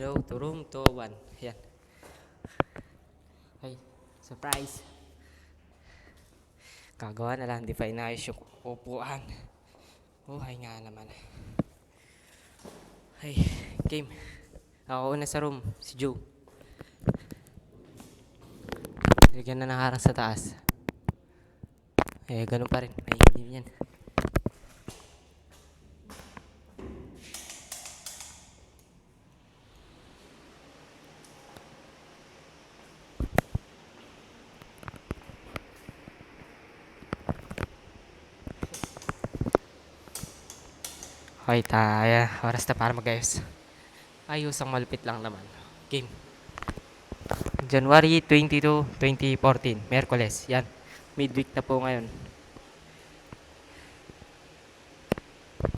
Hello to room 201. Yan. Ay, surprise. Kagawa na lang, di pa inayos yung upuan. Buhay nga naman. Ay, game. Ako una sa room, si Joe. Lagyan na ng harang sa taas. Eh, ganun pa rin. May hindi yan. Okay, tayo. Oras na para mag-ayos. Ayos ang malupit lang naman. Game. January 22, 2014. Merkules. Yan. Midweek na po ngayon.